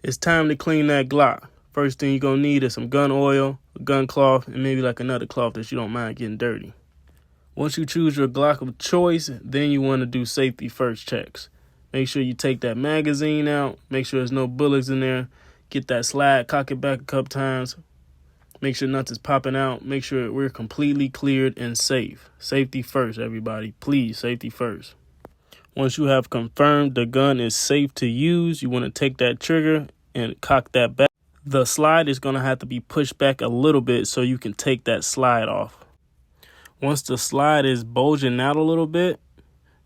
It's time to clean that Glock. First thing you're going to need is some gun oil, a gun cloth, and maybe like another cloth that you don't mind getting dirty. Once you choose your Glock of choice, then you want to do safety first checks. Make sure you take that magazine out. Make sure there's no bullets in there. Get that slide, cock it back a couple times. Make sure nothing's popping out. Make sure we're completely cleared and safe. Safety first, everybody. Please, safety first. Once you have confirmed the gun is safe to use, you want to take that trigger and cock that back. The slide is going to have to be pushed back a little bit so you can take that slide off. Once the slide is bulging out a little bit,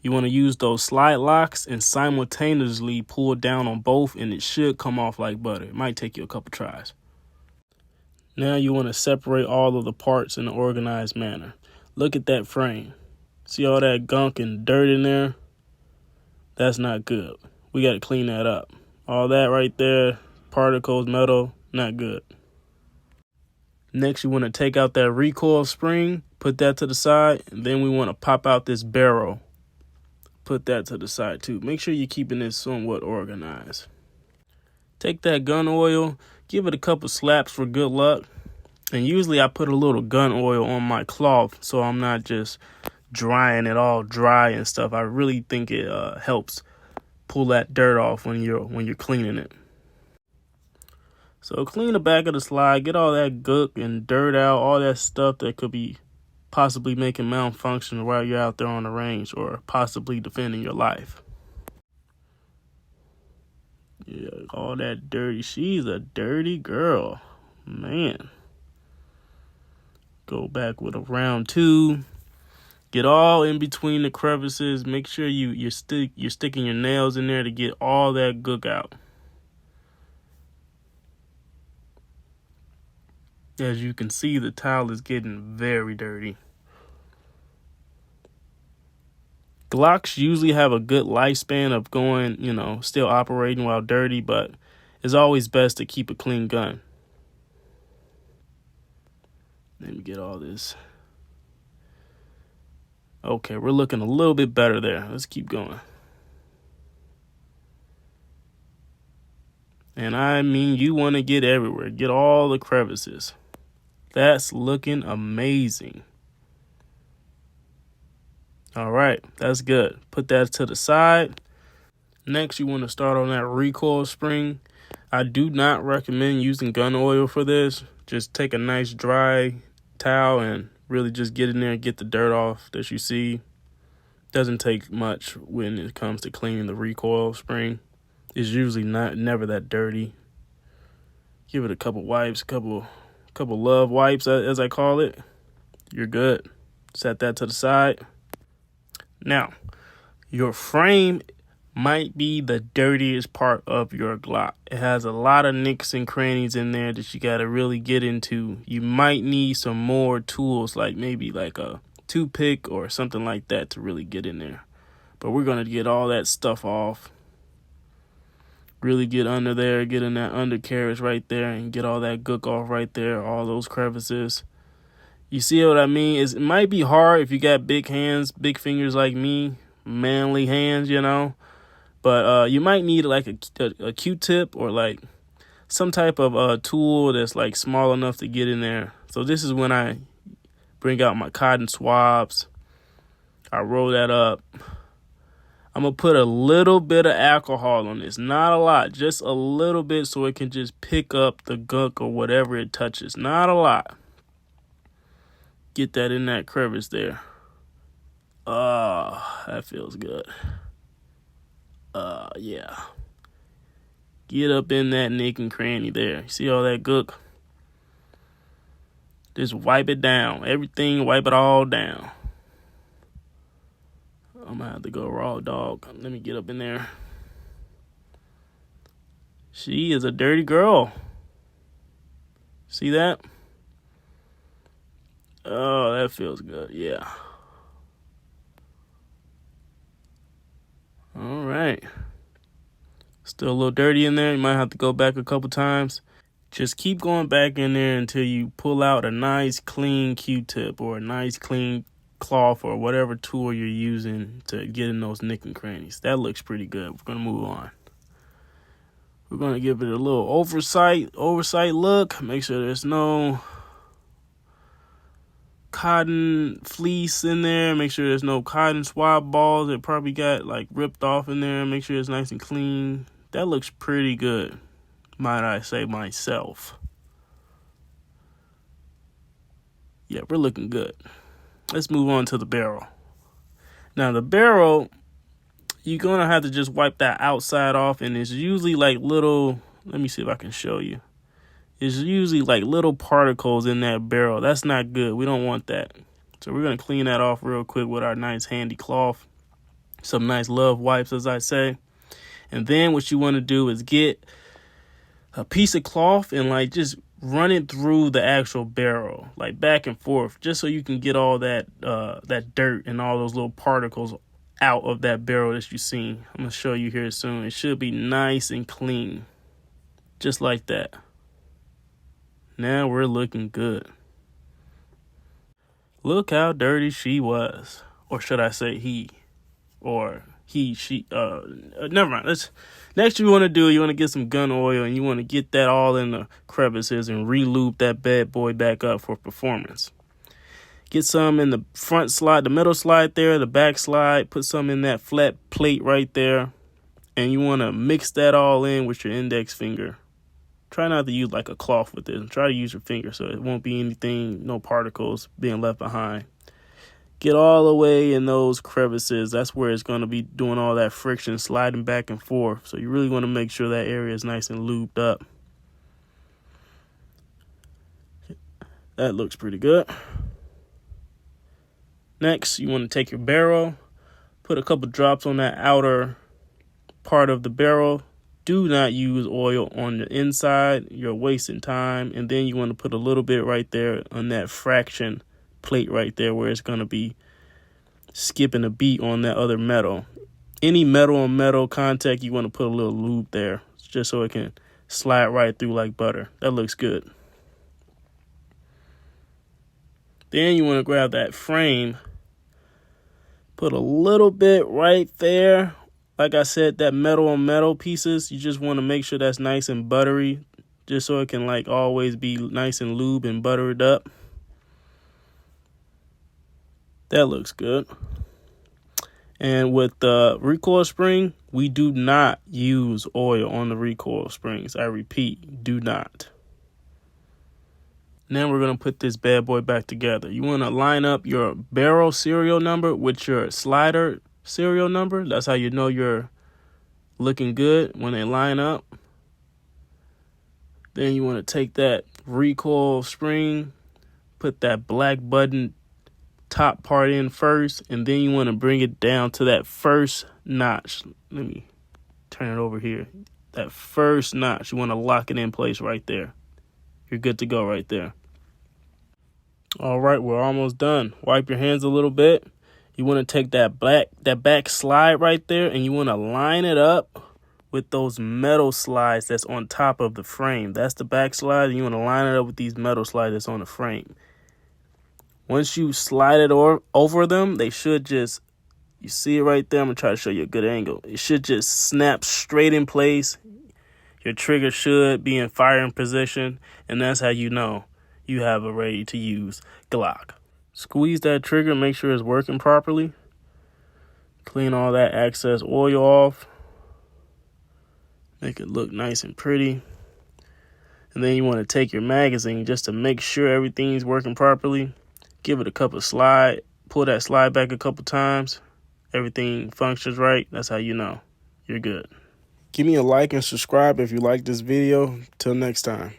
you want to use those slide locks and simultaneously pull down on both, and it should come off like butter. It might take you a couple tries. Now you want to separate all of the parts in an organized manner. Look at that frame. See all that gunk and dirt in there? That's not good. We got to clean that up. All that right there, particles, metal, not good. Next, you want to take out that recoil spring, put that to the side, and then we want to pop out this barrel. Put that to the side too. Make sure you're keeping this somewhat organized. Take that gun oil, give it a couple slaps for good luck. And usually I put a little gun oil on my cloth so I'm not just drying it all dry and stuff. I really think it helps pull that dirt off when you're cleaning it. So clean the back of the slide, get all that gook and dirt out, all that stuff that could be possibly making malfunction while you're out there on the range or possibly defending your life. Yeah, all that dirty. She's a dirty girl, man. Go back with a round two. Get all in between the crevices. Make sure you're sticking your nails in there to get all that gook out. As you can see, the towel is getting very dirty. Glocks usually have a good lifespan of going, still operating while dirty, but it's always best to keep a clean gun. Let me get all this. Okay, we're looking a little bit better there. Let's keep going. And I mean, you want to get everywhere. Get all the crevices. That's looking amazing. All right, that's good. Put that to the side. Next, you want to start on that recoil spring. I do not recommend using gun oil for this. Just take a nice dry towel and really just get in there and get the dirt off that you see. Doesn't take much when it comes to cleaning the recoil spring. It's usually never that dirty. Give it a couple wipes, couple love wipes as I call it. You're good. Set that to the side. Now, your frame might be the dirtiest part of your Glock. It has a lot of nicks and crannies in there that you got to really get into. You might need some more tools, like maybe like a toothpick or something like that to really get in there. But we're going to get all that stuff off. Really get under there, get in that undercarriage right there and get all that gook off right there, all those crevices. You see what I mean? It might be hard if you got big hands, big fingers like me, manly hands, But you might need like a Q-tip or like some type of tool that's like small enough to get in there. So this is when I bring out my cotton swabs. I roll that up. I'm going to put a little bit of alcohol on this. Not a lot, just a little bit so it can just pick up the gunk or whatever it touches. Not a lot. Get that in that crevice there. That feels good. Yeah. Get up in that nick and cranny there. You see all that gook? Just wipe it down. Everything, wipe it all down. I'm going to have to go raw dog. Let me get up in there. She is a dirty girl. See that? Oh, that feels good. Yeah. All right. Still a little dirty in there. You might have to go back a couple times. Just keep going back in there until you pull out a nice clean Q-tip or a nice clean cloth or whatever tool you're using to get in those nick and crannies. That looks pretty good. We're going to move on. We're going to give it a little oversight look. Make sure there's no cotton fleece in there. Make sure there's no cotton swab balls that probably got like ripped off in there. Make sure it's nice and clean. That looks pretty good, might I say myself. Yeah, we're looking good. Let's move on to the barrel. Now the barrel, you're going to have to just wipe that outside off, and it's usually like little, let me see if I can show you. It's usually like little particles in that barrel. That's not good. We don't want that. So we're going to clean that off real quick with our nice handy cloth. Some nice love wipes, as I say. And then what you want to do is get a piece of cloth and like just run it through the actual barrel, like back and forth, just so you can get all that dirt and all those little particles out of that barrel that you see. I'm going to show you here soon. It should be nice and clean, just like that. Now we're looking good. Look how dirty she was. Or should I say he? Or he, she, never mind. Next you want to do, you want to get some gun oil and you want to get that all in the crevices and re-lube that bad boy back up for performance. Get some in the front slide, the middle slide there, the back slide. Put some in that flat plate right there. And you want to mix that all in with your index finger. Try not to use like a cloth with this. Try to use your finger so it won't be anything, no particles being left behind. Get all the way in those crevices. That's where it's going to be doing all that friction, sliding back and forth. So you really want to make sure that area is nice and lubed up. That looks pretty good. Next, you want to take your barrel, put a couple drops on that outer part of the barrel. Do not use oil on the inside. You're wasting time. And then you want to put a little bit right there on that fraction plate right there where it's going to be skipping a beat on that other metal. Any metal on metal contact, you want to put a little lube there just so it can slide right through like butter. That looks good. Then you want to grab that frame, put a little bit right there. Like I said, that metal on metal pieces, you just want to make sure that's nice and buttery, just so it can like always be nice and lube and buttered up. That looks good. And with the recoil spring, we do not use oil on the recoil springs. I repeat, do not. Now we're going to put this bad boy back together. You want to line up your barrel serial number with your slider serial number. That's how you know you're looking good, when they line up. Then you want to take that recoil spring, put that black button top part in first, and then you want to bring it down to that first notch. Let me turn it over here. That first notch, you want to lock it in place right there. You're good to go right there. All right, we're almost done. Wipe your hands a little bit. You want to take that back slide right there, and you want to line it up with those metal slides that's on top of the frame. That's the back slide, and you want to line it up with these metal slides that's on the frame. Once you slide it over them, they should just, you see it right there. I'm going to try to show you a good angle. It should just snap straight in place. Your trigger should be in firing position, and that's how you know you have a ready-to-use Glock. Squeeze that trigger, make sure it's working properly. Clean all that excess oil off. Make it look nice and pretty. And then you want to take your magazine just to make sure everything's working properly. Give it a couple slide. Pull that slide back a couple times. Everything functions right. That's how you know you're good. Give me a like and subscribe if you like this video. Till next time.